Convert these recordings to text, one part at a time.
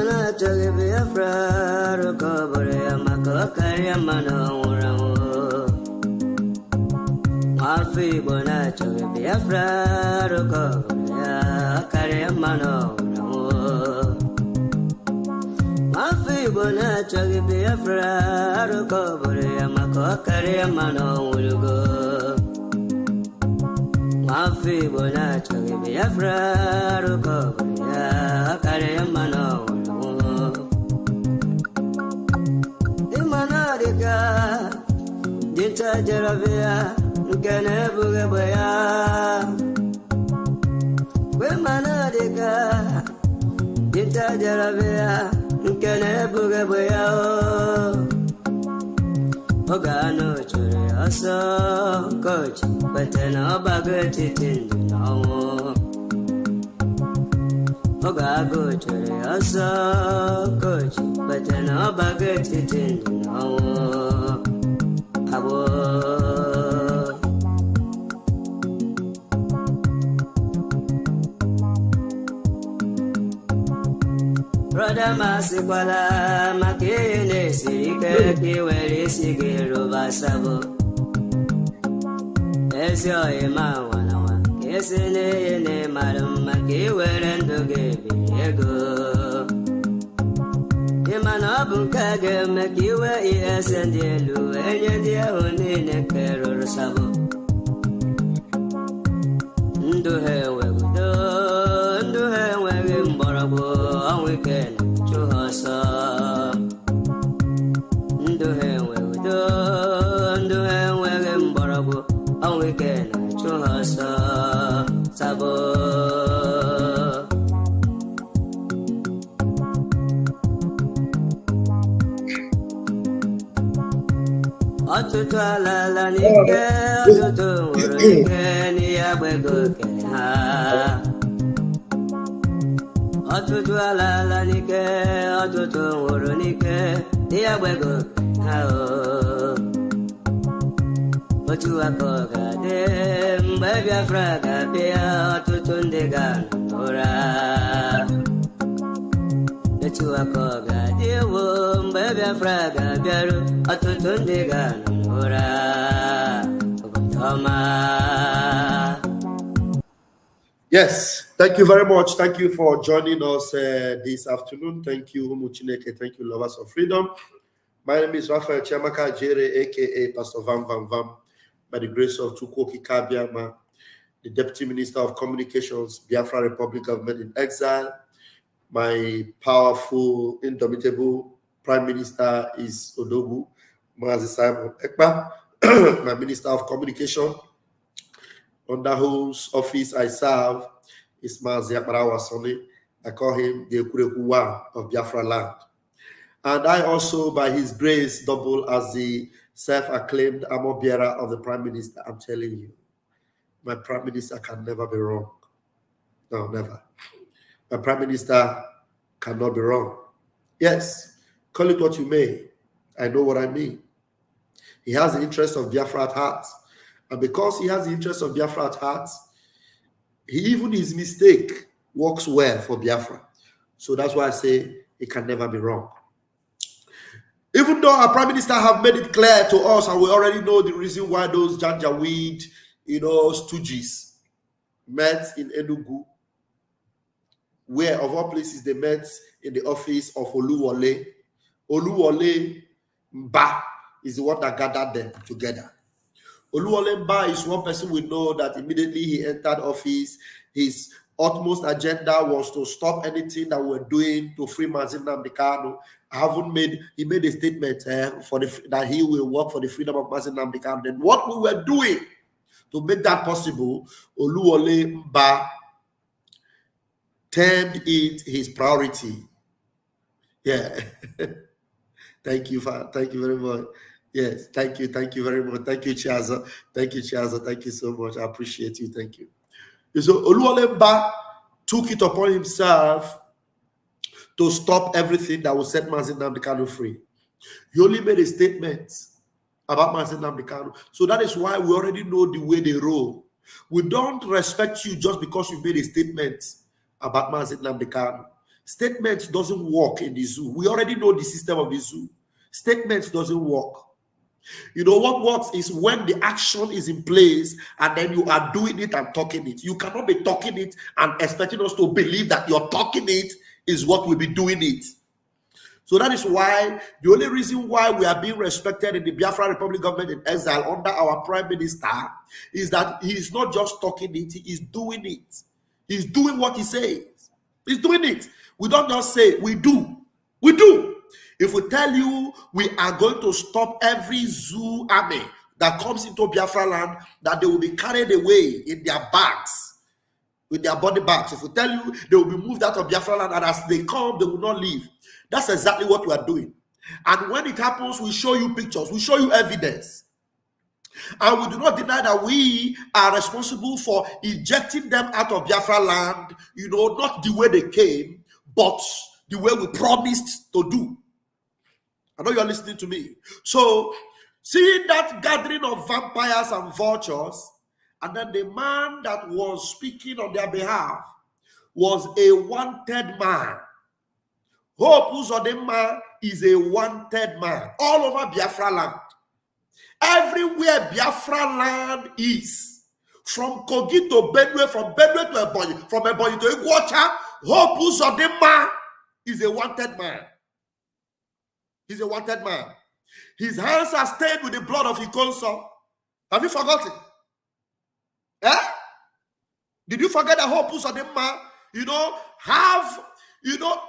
Ibona Togi Biafra, Rokobore, Makokari, Mano, Mafi Bona Togi Biafra, Rokobore, Kari, Mano, Mafi Bona Togi Biafra, Rokobore, Makokari, Mano, Mafi Bona Togi Biafra, Rokobore, Kari, Mano. Dinta Jaravia, Ganabugabaya, Wemanadica, Dinta Jaravia, Ganabugabaya, Ogano Churi, also coach, but an obagati tin, no. Ogago Churi, also coach, but an obagati tin, no. Brother Masikwala, Makine Sike, Kiweri Sigiru Basabo. Esio Ema Wanawa, Kesene, Madam Makiwer and Ego. Imanabunkage Makiwe, yes, and Yelu, and Yauni Nekero Sabo. Do her well, do her well in Borabo, and we can to her son. Do her well, do her well in Borabo, and we can to her son. Sabo. Otutwala la nike, otutu urunike, ni abwego keha. Otutwala la nike, otutu urunike, ni abwego keha. Otu akoga de, mbebya fraga bia, otutu ndiga nora. Otu akoga de wo, mbebya fraga biaru, otutu ndiga nora. Yes, thank you very much. Thank you for joining us this afternoon. Thank you, Umuchineke. Thank you, lovers of freedom. My name is Raphael Chiamaka Jere, aka Pastor Vam Vam Vam, by the grace of Chukwuoki Kabiama, the Deputy Minister of Communications, Biafra Republic Government in Exile. My powerful, indomitable Prime Minister is Odogu Mazi Simon Ekpa, my Minister of Communication, under whose office I serve, is Mazi Akbarawa Soni. I call him the Kurekuwa of Biafra land. And I also, by his grace, double as the self-acclaimed armor bearer of the Prime Minister. I'm telling you, my Prime Minister can never be wrong. No, never. My Prime Minister cannot be wrong. Yes, call it what you may. I know what I mean. He has the interest of Biafra at heart. And because he has the interest of Biafra at heart, even his mistake works well for Biafra. So that's why I say he can never be wrong. Even though our Prime Minister have made it clear to us, and we already know the reason why those Janjaweed, stooges met in Enugu, where of all places they met in the office of Oluwole. Oluwole Mba is the one that gathered them together. Oluwole Mba is one person we know that immediately he entered office, his utmost agenda was to stop anything that we're doing to free Mazin Nnamdi Kanu. He made a statement that he will work for the freedom of Mazin Nnamdi Kanu. Then what we were doing to make that possible, Oluwole Mba termed it his priority. Yeah. Thank you very much. Yes, thank you very much. Thank you, Chiaza. Thank you so much. I appreciate you. Thank you. So Oluwole Mba took it upon himself to stop everything that would set Mazin Nnamdi Kanu free. He only made a statement about Mazin Nnamdi Kanu. So that is why we already know the way they roll. We don't respect you just because you made a statement about Mazin Nnamdi Kanu. Statements doesn't work in the zoo. We already know the system of the zoo. Statements doesn't work. You know what works is when the action is in place and then you are doing it and talking it. You cannot be talking it and expecting us to believe that you're talking it is what will be doing it. So that is why the only reason why we are being respected in the Biafra Republic government in exile under our prime minister is that he is not just talking it, he is doing it. He's doing what he says. He's doing it. We don't just say, we do. We do. If we tell you we are going to stop every zoo army that comes into Biafra land, that they will be carried away in their bags, with their body bags. If we tell you they will be moved out of Biafra land, and as they come, they will not leave. That's exactly what we are doing. And when it happens, we show you pictures, we show you evidence. And we do not deny that we are responsible for ejecting them out of Biafra land, you know, not the way they came, but the way we promised to do. I know you're listening to me. So, seeing that gathering of vampires and vultures, and then the man that was speaking on their behalf was a wanted man. Hope Uzodinma is a wanted man all over Biafra land. Everywhere Biafra land is, from Kogi to Benue, from Benue to Ebonyi, from Ebonyi to Iguacha, Hope Uzodinma is a wanted man. He's a wanted man. His hands are stained with the blood of Ikonso. Have you forgotten? Eh? Did you forget that Hope Uzodinma,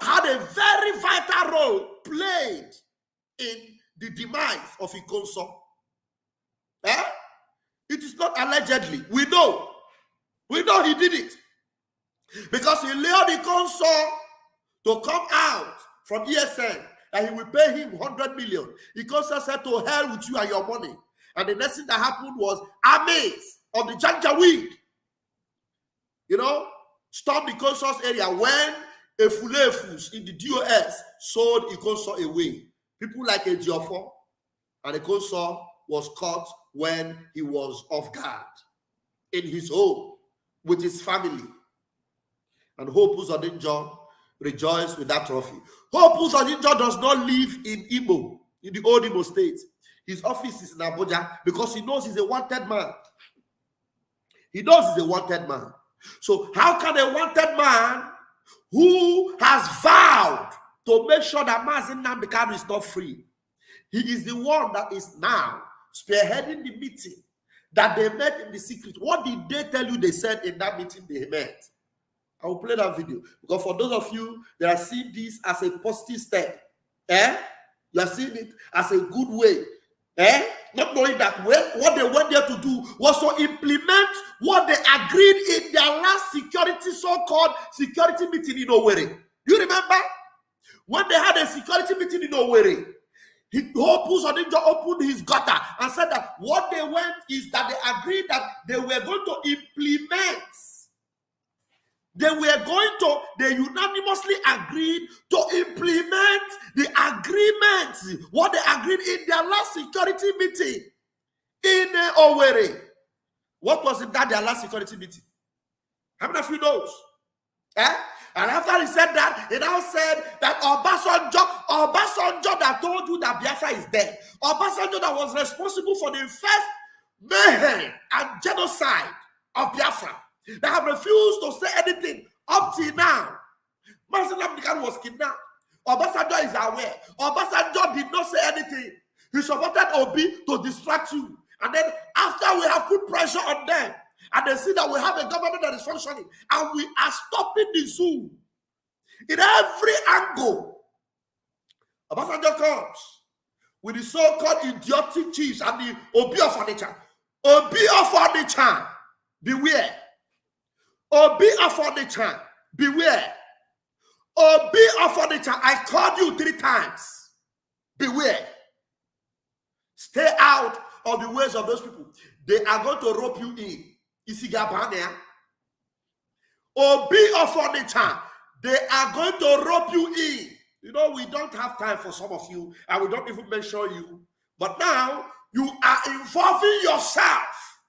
had a very vital role played in the demise of Ikonso? Eh? It is not allegedly. We know. We know he did it. Because he lured Ikonso to come out from ESN and he will pay him 100 million. Ikonso said, to hell with you and your money. And the next thing that happened was armies of the Janjaweed, stormed Ikonso's area when a Fulefus in the DOS sold Ikonso away. People like a Ejiofor, and Ikonso was caught when he was off guard in his home with his family. And Hope Uzodinma rejoiced with that trophy. Hope Uzodinma does not live in Imo, in the old Imo state. His office is in Abuja because he knows he's a wanted man. He knows he's a wanted man. So how can a wanted man who has vowed to make sure that Mazi Nnamdi Kanu is not free, he is the one that is now spearheading the meeting that they met in the secret. What did they tell you they said in that meeting they met? I will play that video. Because for those of you that are seeing this as a positive step, you are seeing it as a good way. Not knowing that what they went there to do was to implement what they agreed in their last so-called security meeting in Owerri. You remember? When they had a security meeting in Owerri, Hope Uzodinma opened his gutter and said that what they went is that they agreed that they were going to implement. They unanimously agreed to implement the agreement, what they agreed in their last security meeting in Owerri. What was in that their last security meeting? How many of you knows? And after he said that, he now said that Obasanjo that told you that Biafra is dead, Obasanjo that was responsible for the first mayhem and genocide of Biafra, that have refused to say anything up till now. Mazi Nnamdi Kanu was kidnapped. Obasanjo is aware. Obasanjo did not say anything. He supported Obi to distract you. And then after we have put pressure on them, and they see that we have a government that is functioning, and we are stopping the zoo in every angle, Obasanjo comes with the so-called idiotic chiefs and the Obi of Onitsha. Obi of Onitsha, beware. Obi of Onitsha, beware. Obi of Onitsha, I called you 3 times. Beware. Stay out of the ways of those people. They are going to rope you in. Isigabania. Obi of Onitsha, they are going to rope you in. We don't have time for some of you, and we don't even mention you. But now, you are involving yourself.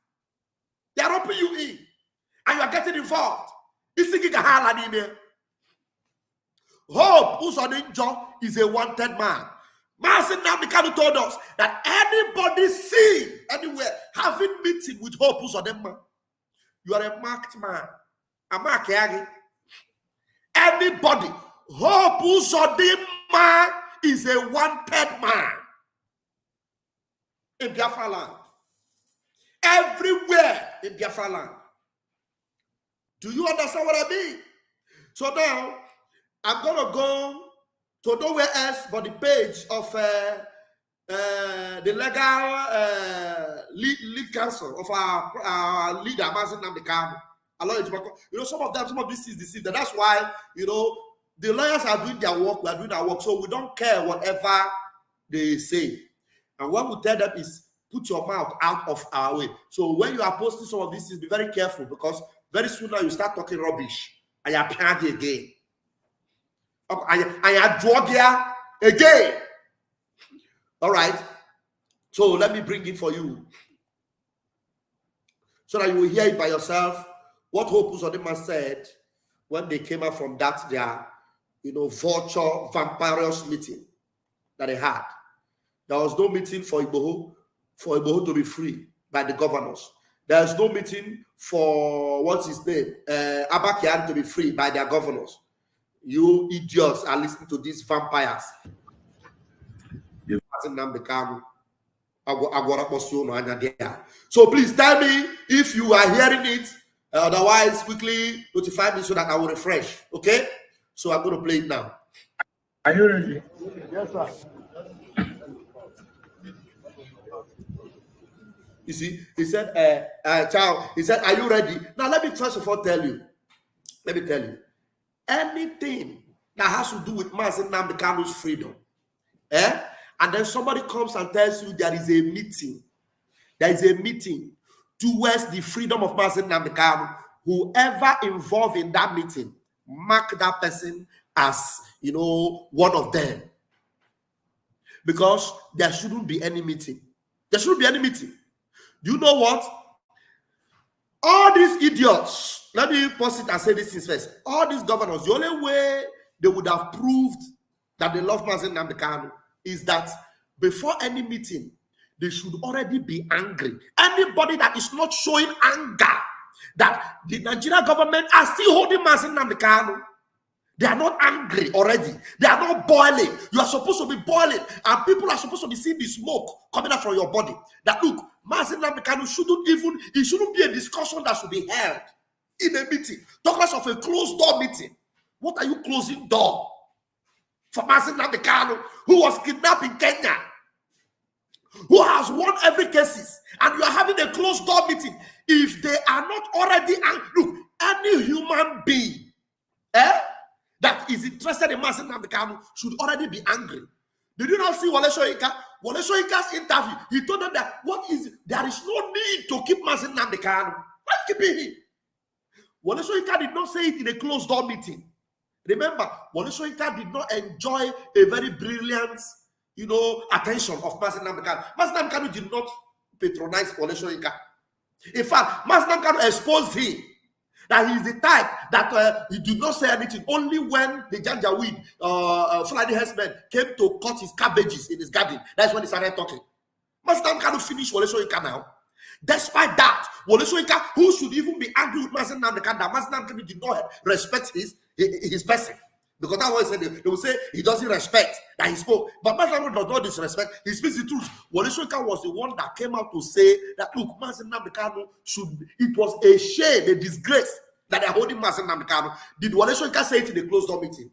They are roping you in. And you are getting involved. Hope Uzodinma is a wanted man. Mazi Nnamdi Kanu told us that anybody seen anywhere having meeting with Hope Uzodinma, you are a marked man. A mark. Anybody, Hope Uzodinma is a wanted man in Biafra land. Everywhere in Biafra land. Do you understand what I mean? So now, I'm going to go to nowhere else but the page of the legal lead counsel of our leader, Mazi Nnamdi Kanu. You know, some of this is deceived. That's why, you know, the lawyers are doing their work, we are doing our work, so we don't care whatever they say. And what we tell them is, put your mouth out of our way. So when you are posting some of these things, be very careful, because very soon now you start talking rubbish. And you're paying again. And you're drugging again. All right. So let me bring it for you, so that you will hear it by yourself. What Hope Uzodinma said when they came out from that their, you know, vulture, vampirous meeting that they had. There was no meeting for Igboho to be free by the governors. There's no meeting for, what's his name, Abba Kyari to be free by their governors. You idiots are listening to these vampires. So please tell me if you are hearing it. Otherwise, quickly notify me so that I will refresh. Okay? So I'm going to play it now. Are you ready? Yes, sir. You see, he said, child, he said, are you ready? Now, let me first of all tell you. Let me tell you. Anything that has to do with Mazi Nnamdi Kanu's freedom, and then somebody comes and tells you there is a meeting. There is a meeting towards the freedom of Mazi Nnamdi Kanu. Whoever involved in that meeting, mark that person as, you know, one of them. Because there shouldn't be any meeting. There shouldn't be any meeting. Do you know what? All these idiots, let me pause it and say this thing first. All these governors, the only way they would have proved that they love Mazi Nnamdi Kanu is that before any meeting, they should already be angry. Anybody that is not showing anger that the Nigerian government are still holding Mazi Nnamdi Kanu, they are not angry already. They are not boiling. You are supposed to be boiling, and people are supposed to be seeing the smoke coming out from your body. That look, Mazi Nnamdi Kanu it shouldn't be a discussion that should be held in a meeting. Talk less of a closed door meeting. What are you closing door for Mazi Nnamdi Kanu, who was kidnapped in Kenya, who has won every cases, and you are having a closed door meeting? If they are not already angry, look, any human being, that is interested in Mazi Nnamdi Kanu should already be angry. Did you not see Wole Soyinka? Wole Soyinka's interview, he told them that there is no need to keep Mazi Nnamdi Kanu. Why keeping him? Wole Soyinka did not say it in a closed door meeting. Remember, Wole Soyinka did not enjoy a very brilliant, you know, attention of Mazi Nnamdi Kanu. Mazi Nnamdi Kanu did not patronize Wole Soyinka. In fact, Mazi Nnamdi Kanu exposed him. That he is the type that he did not say anything. Only when the Janjaweed, Fulani herdsmen came to cut his cabbages in his garden, that's when he started talking. Mazi Nnamdi Kanu finished Wole Soyinka now. Despite that, Wole Soyinka, who should even be angry with Mazi Nnamdi Kanu, that Mazi Nnamdi Kanu did not respect his person. Because that's what he said. They will say he doesn't respect that he spoke. But Mazi Nnamdi does not disrespect. He speaks the truth. Wole Soyinka was the one that came out to say that, look, Mazi Nnamdi Kanu it was a shame, a disgrace that they're holding Mazi Nnamdi Kanu. Did Wole Soyinka say it in a closed door meeting?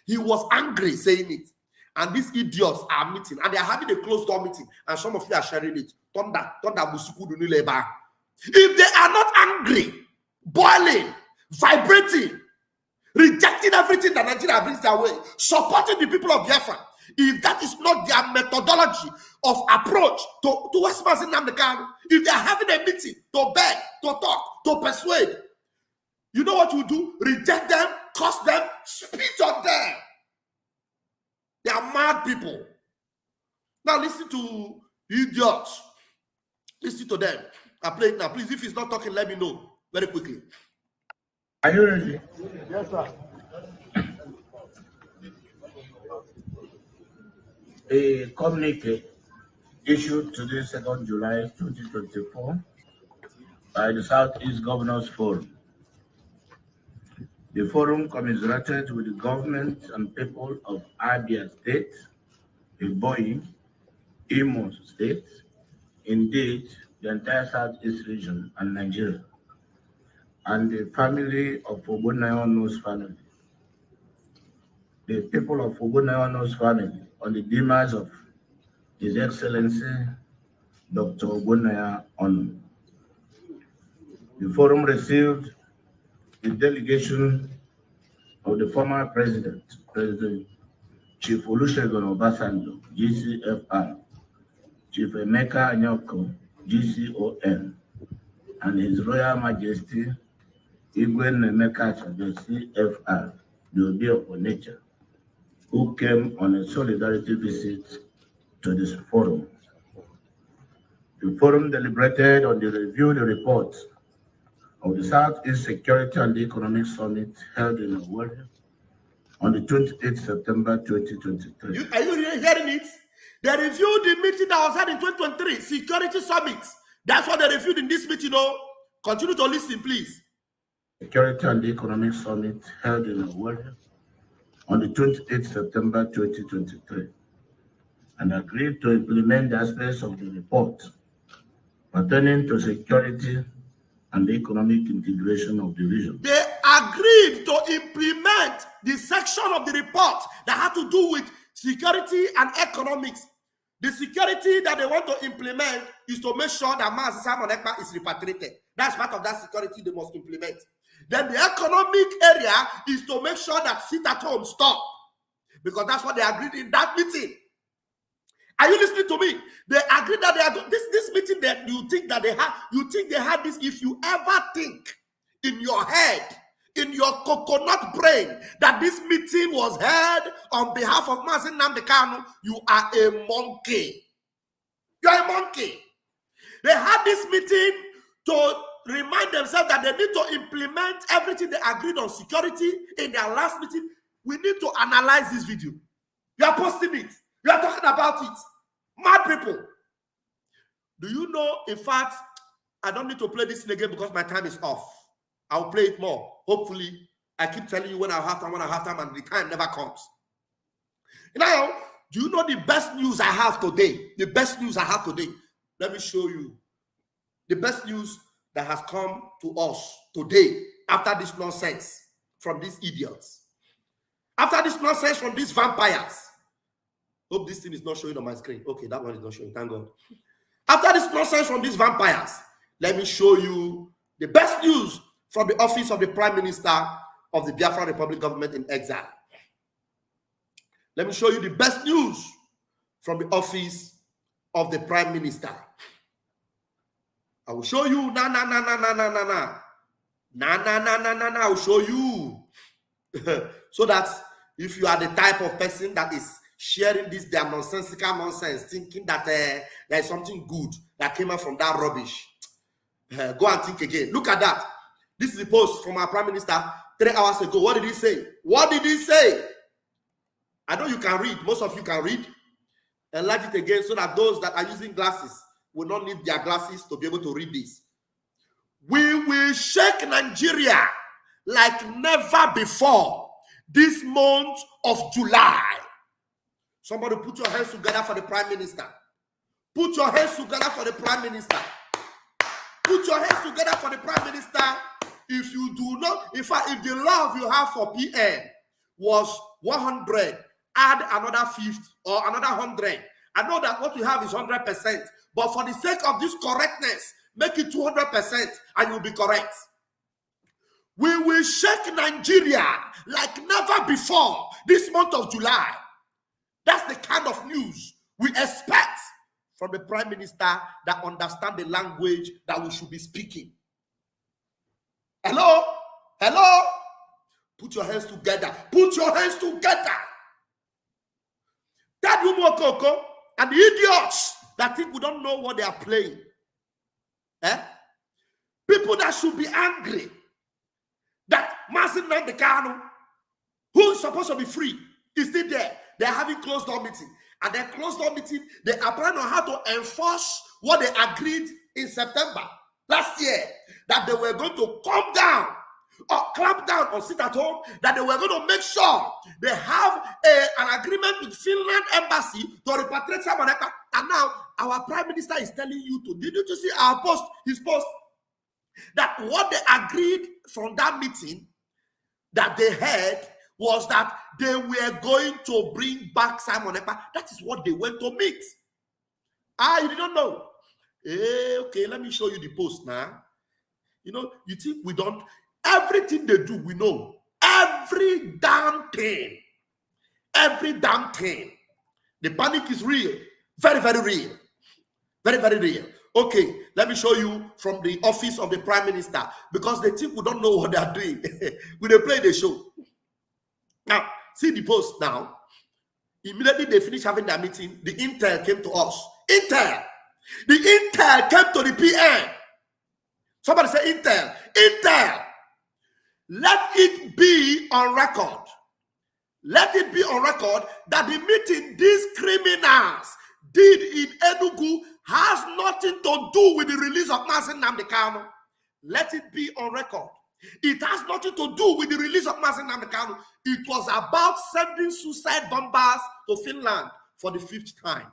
He was angry saying it. And these idiots are meeting. And they are having a closed door meeting. And some of you are sharing it. If they are not angry, boiling, vibrating, rejecting everything that Nigeria brings their way, supporting the people of Biafra, if that is not their methodology of approach towards Mazi Nnamdi Kanu, if they are having a meeting to beg, to talk, to persuade, you know what you do? Reject them, curse them, spit on them. They are mad people. Now listen to idiots. Listen to them. I play it now. Please, if he's not talking, let me know very quickly. Are you ready? Yes, sir. A communique issued today, 2nd July 2024, by the Southeast Governors Forum. The forum commiserated with the government and people of Abia State, Ebonyi, Imo State, indeed the entire Southeast region and Nigeria, and the family of Ogbonnayonu's family. The people of Ogbonnayonu's family on the demise of His Excellency Dr. Ogbonnaya-Onu. The forum received the delegation of the former President Chief Olusegun Obasanjo, GCFR, Chief Emeka Anyoko, GCON, and His Royal Majesty Igwe Emeka Achabe, CFR, the Obi of Onitsha, who came on a solidarity visit to this forum. The forum deliberated on the reviewed report of the Southeast Security and Economic Summit held in Owerri on the 28th September 2023. Are you hearing it? They reviewed the meeting that was held in 2023, Security Summit. That's what they reviewed in this meeting. Continue to listen, please. Security and Economic Summit held in Owerri on the 28th September 2023, and agreed to implement the aspects of the report pertaining to security and economic integration of the region. They agreed to implement the section of the report that had to do with security and economics. The security that they want to implement is to make sure that Mazi Simon Ekpa is repatriated. That's part of that security they must implement. Then the economic area is to make sure that sit at home stop, because that's what they agreed in that meeting. Are you listening to me? They agreed that they are this meeting that you think that they had this. If you ever think in your head, in your coconut brain, that this meeting was held on behalf of Mazi Nnamdi Kanu, you are a monkey. You are a monkey. They had this meeting to remind themselves that they need to implement everything they agreed on security in their last meeting. We need to analyze this video. You are posting it. You are talking about it. Mad people. Do you know, in fact, I don't need to play this again because my time is off. I'll play it more. Hopefully, I keep telling you when I have time, and the time never comes. Now, do you know the best news I have today? The best news I have today. Let me show you. The best news that has come to us today after this nonsense from these idiots. After this nonsense from these vampires. Hope this thing is not showing on my screen. Okay, that one is not showing. Thank God. After this nonsense from these vampires, let me show you the best news from the office of the Prime Minister of the Biafra Republic government in exile. Let me show you the best news from the office of the Prime Minister. I will show you. I will show you. So that if you are the type of person that is sharing this their nonsensical nonsense, thinking that there is something good that came out from that rubbish, go and think again. Look at that. This is the post from our Prime Minister 3 hours ago. What did he say? What did he say? I know you can read. Most of you can read. Enlarge it again so that those that are using glasses will not need their glasses to be able to read this. We will shake Nigeria like never before this month of July. Somebody put your hands together for the Prime Minister. Put your hands together for the Prime Minister. Put your hands together for the Prime Minister. If you do not, in fact, if the love you have for PM was 100, add another 50 or another 100. I know that what you have is 100%, but for the sake of this correctness, make it 200% and you'll be correct. We will shake Nigeria like never before this month of July. That's the kind of news we expect from the Prime Minister that understands the language that we should be speaking. Hello? Hello? Put your hands together. Put your hands together. That Umo Koko and the idiots that think we don't know what they are playing. People that should be angry that Mazi Nnamdi Kanu, who is supposed to be free, is still there. They're having closed door meeting. At the closed door meeting, they are planning on how to enforce what they agreed in September last year, that they were going to come down or clamp down or sit at home, that they were going to make sure they have an agreement with Finland embassy to repatriate someone. And now our prime minister is telling you to, did you see our post, his post, that what they agreed from that meeting that they had was that they were going to bring back Simon Ekpa. That is what they went to meet. You did not know. Okay, let me show you the post now. You know, you think we don't? Everything they do, we know. Every damn thing. Every damn thing. The panic is real. Very, very real. Very, very real. Okay, let me show you from the office of the prime minister, because they think we don't know what they are doing. We they play the show. Now, see the post now. Immediately they finished having their meeting, the intel came to us. Intel. The intel came to the PM. Somebody say intel. Intel. Let it be on record. Let it be on record that the meeting these criminals did in Enugu has nothing to do with the release of Mazi Nnamdi Kanu. Let it be on record. It has nothing to do with the release of Mazi Nnamdi Kanu. It was about sending suicide bombers to Finland for the 5th time.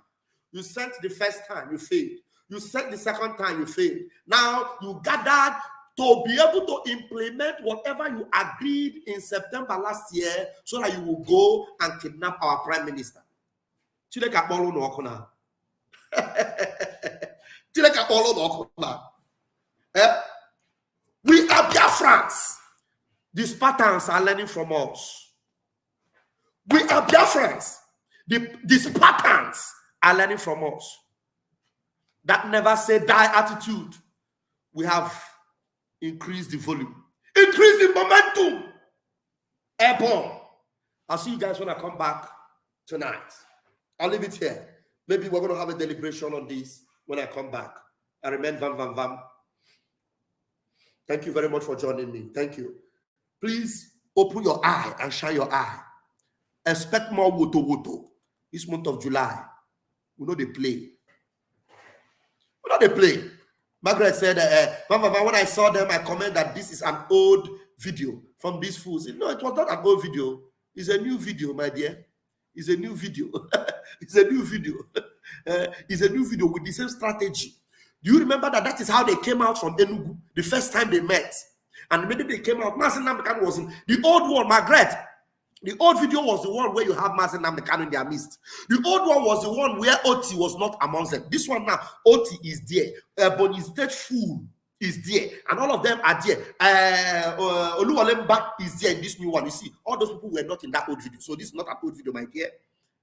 You sent the first time, you failed. You sent the second time, you failed. Now you gathered to be able to implement whatever you agreed in September last year, so that you will go and kidnap our prime minister. We are Biafrans. The Spartans are learning from us. We are Biafrans. The Spartans are learning from us. That never say die attitude. We have increased the volume. Increase the momentum. Airborne. I'll see you guys when I come back tonight. I'll leave it here. Maybe we're going to have a deliberation on this when I come back. I remain Vam Vam Vam. Thank you very much for joining me. Thank you. Please open your eye and shine your eye. Expect more woto woto. This month of July, we know they play. We know they play. Margaret said, when I saw them, I comment that this is an old video from these fools. No, it was not an old video. It's a new video, my dear. It's a new video. It's a new video. It's a new video with the same strategy. Do you remember that is how they came out from Enugu the first time they met? And maybe they came out, Mazi Nnamdi Kanu was in the old one, Margaret. The old video was the one where you have Mazi Nnamdi Kanu in their midst. The old one was the one where Oti was not amongst them. This one now, Oti is there. Bonny State Fool is there. And all of them are there. Oluwalemba is there in this new one. You see, all those people were not in that old video. So this is not an old video, my dear.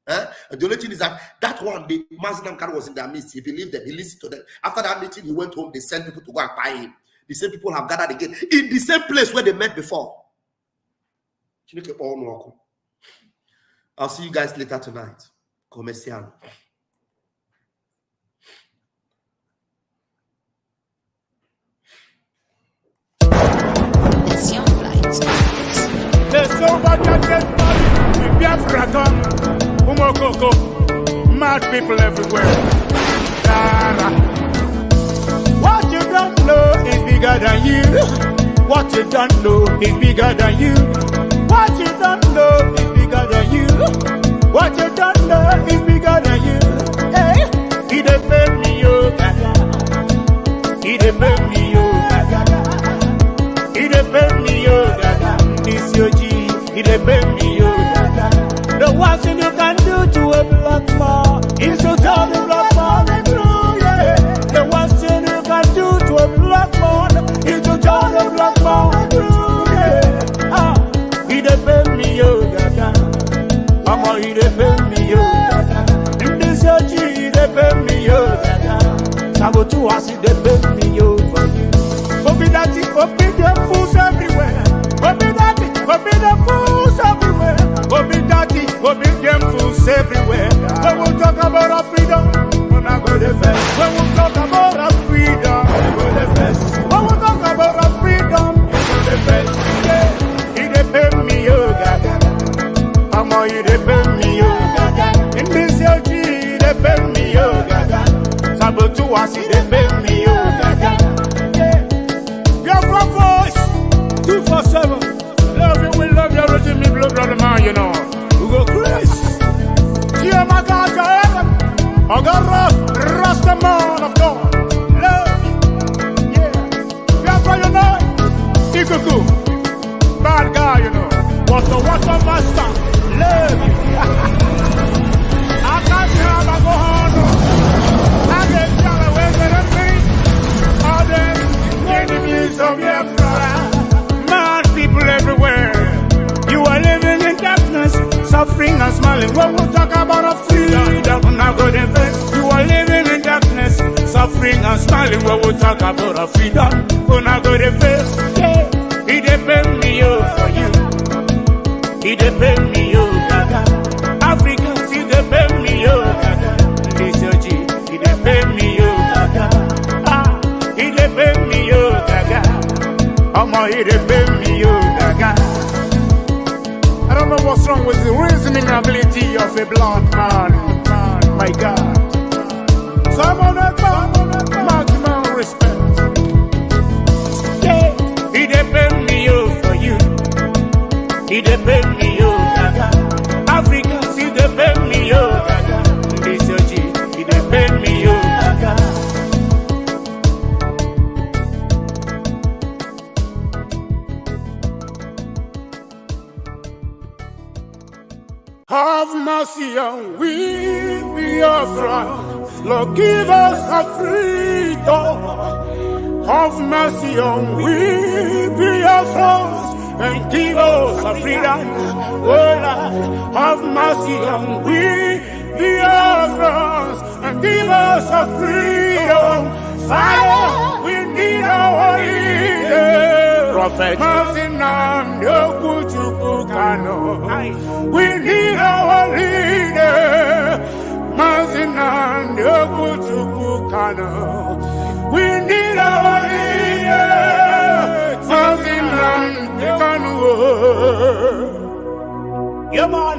And the only thing is that one, the Mazi Nnamdi Kanu was in their midst. He believed them. He listened to them. After that meeting, he went home. They sent people to go and buy him. The same people have gathered again in the same place where they met before. I'll see you guys later tonight. Comercial. The sober can get money. The Biafra come. Umokoko. Mad people everywhere. What you don't know is bigger than you. What you don't know is bigger than you. What you don't know is bigger than you. What you don't know is bigger than you. Hey, he dey pay me, yo, gaga. He dey pay me, yo, gaga. He dey pay me, yo, gaga. This your G, he dey pay me, yo, gaga. The one thing you can do to a black man is to tell the black man the truth, yeah. The one thing you can do to a black man is to tell the black man the truth, yeah. He dey pay me, yo, gaga. Mama, he dey pay me, yo, gaga. In this your G, he dey pay me, yo, gaga. Sabo to us, he dey pay me, yo, for you. Obi them fools everywhere. Obi them fools everywhere. Obi them fools everywhere. When we talk about our freedom, we're not going to fast. When we talk about our freedom, we're going to fast. When we talk about our freedom, we're going to fast. Yeah. He dey pay me, yo, gaga. Mama, he dey pay me, yo, gaga. In this your G, do I see them make me Biafra voice 247. Love you, we love you, Roger, me blood brother man, you know. We go Chris. Dear my God, I got Rasta man of God. Love you. Yeah. Biafra, you know. Ikuku. Bad guy, you know. Water master. Love you. I can't have a go on. I get down away with a thing. All them enemies of Biafra. Mad people everywhere. You are living in darkness, suffering and smiling. When we talk about a freedom, not good events. You are living in darkness, suffering and smiling. When we talk about a freedom, we're not good events. Yeah. He depend me for you. He depend me Gaga. Africans, he depend me Gaga. This your G, he depend me Gaga. Ah, he depend me Gaga. He depend me Gaga. I don't know what's wrong with the reasoning ability of a black man. My God. So I'm on that maximum respect. Yeah, he depend me for you. He depend me Gaga. Africans, he depend me Gaga. This your G, he depend me Gaga. Have mercy on we, Biafra. Lord, give us a freedom. Have mercy on we, Biafra. And give us a freedom. Oh Lord, have mercy on we, Biafra. And give us a freedom. Father, we need our leader. Prophet, we need our leader. We need our leader. Yeah, man.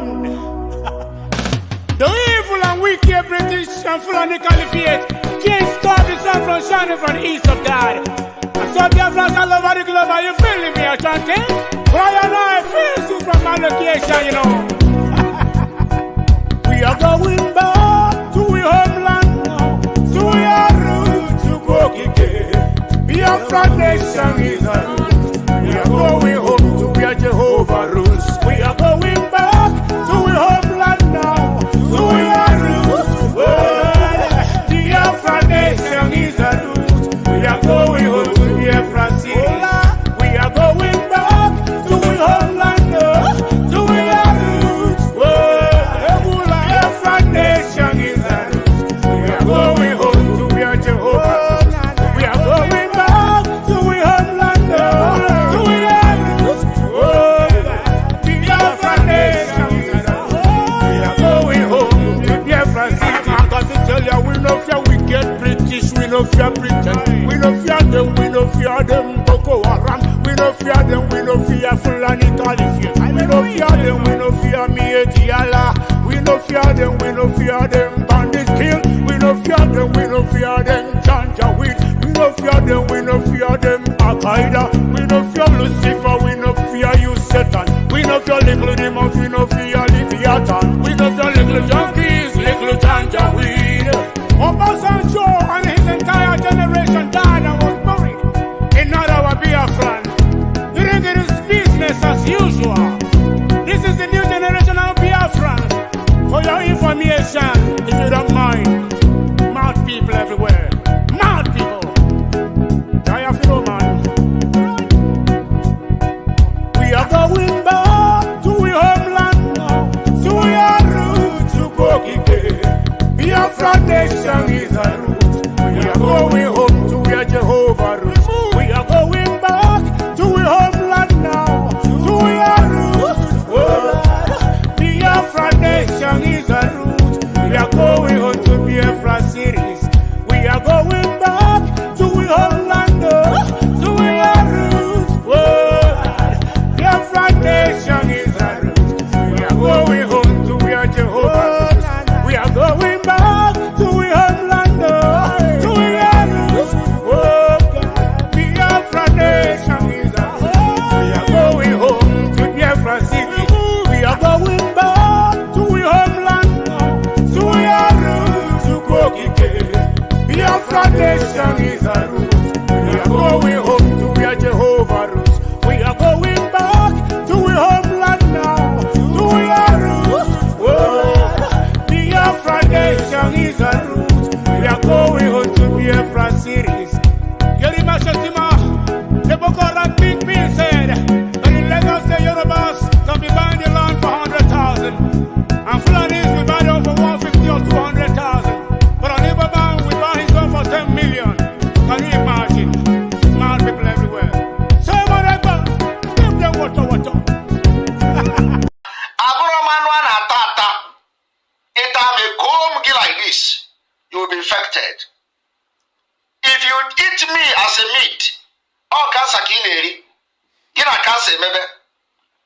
The evil and wicked British and Fulani Caliphate can't stop the sun from shining from the east of God. So Biafra all over the globe, are you feeling me, chanting? Why and I feel you from my location, you know. We are going back to our homeland now, to our roots to Bokike. Biafra nation is a root. We are going home to where Jehovah rules. We are going back to our homeland now, to our roots. Biafra nation is a root. We are going home to Biafra city. We are going back to our homeland, to our roots. Biafra nation is a root. We are going home to where Jehovah. We are going back to our homeland, to our roots. Biafra nation is a root. We are going home to Biafra city. I got to tell you, we no fear wicked British, we no fear Britain. We no fear them, we no fear them, Boko Haram. We no fear them, we no fear Fulani Caliphate. We no fear them, we no fear Mieti Allah. We no fear them, we no fear them, Bandit Kill. We no fear them, we no fear them, Janjaweed. We no fear them, we no fear them, Al-Qaeda. We no fear Lucifer, we no fear you, Satan. We no fear little demons, we no fear Leviathan. We no fear little junkies, little Janjaweed. Obasanjo and his entire generation died and was buried in our Biafran. During it is business as usual. This is the new generation of Biafran. For your information, if you don't mind, mad people everywhere. Mad people. Diaphragm, man. We are going back to our homeland now, to our roots to Bokike. Biafra nation is a root. We are going home to where Jehovah rules. We are going back to our homeland now, to our roots. Biafra nation is a root. We are going home to Biafra cities. We are going back to our homeland, to our roots. Biafra nation is a root. We are going home to where Jehovah rules. We are going back to our homeland. Segregation is a root. We are going on to Biafra series. Yerima Shatima, the Boko Haram Big Bill said that in Lagos the Yorubas can be buying the land for 100,000. And Fulanis we buy them for 150 or 200,000. But on Ibadan we buy his one for 10 million. Can you imagine? Smart people everywhere. So whatever, give them water. Like this, you will be infected. If you eat me as a meat, or cancer kineri, get a cancer maybe,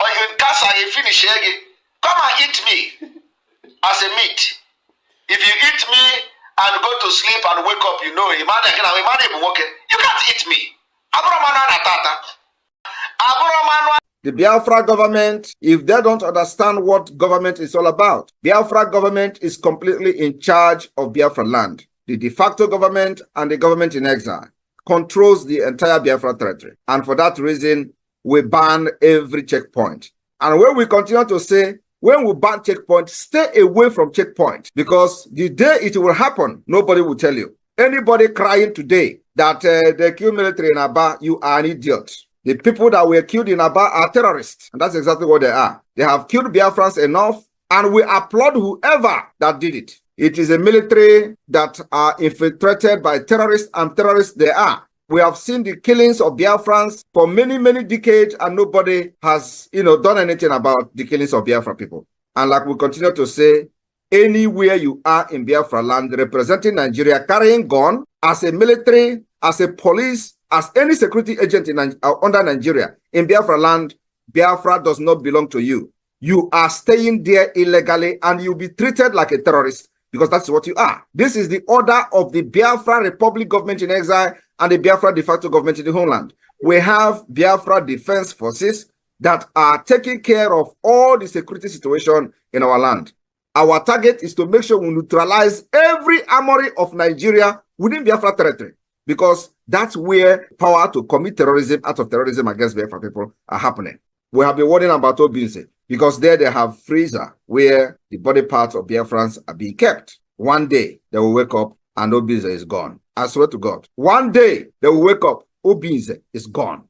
or you cancer you finish again, come and eat me as a meat. If you eat me and go to sleep and wake up, you know, you can't eat me. The Biafra government, if they don't understand what government is all about, Biafra government is completely in charge of Biafra land. The de facto government and the government in exile controls the entire Biafra territory. And for that reason, we ban every checkpoint. And when we continue to say, when we ban checkpoint, stay away from checkpoint, because the day it will happen, nobody will tell you. Anybody crying today that they kill military in Aba, you are an idiot. The people that were killed in Aba are terrorists. And that's exactly what they are. They have killed Biafrans enough, and we applaud whoever that did it. It is a military that are infiltrated by terrorists, and terrorists they are. We have seen the killings of Biafrans for many, many decades, and nobody has, done anything about the killings of Biafra people. And like we continue to say, anywhere you are in Biafra land representing Nigeria, carrying gun as a military, as a police, as any security agent under Nigeria in Biafra land, Biafra does not belong to you. You are staying there illegally, and you'll be treated like a terrorist, because that's what you are. This is the order of the Biafra Republic government in exile and the Biafra de facto government in the homeland. We have Biafra Defense Forces that are taking care of all the security situation in our land. Our target is to make sure we neutralize every armory of Nigeria within Biafra territory, because that's where power to commit terrorism, acts of terrorism against Biafra people are happening. We have been warning about Obinse, because there they have freezer where the body parts of Biafrans are being kept. One day they will wake up and Obinse is gone. I swear to God. One day they will wake up, Obinse is gone.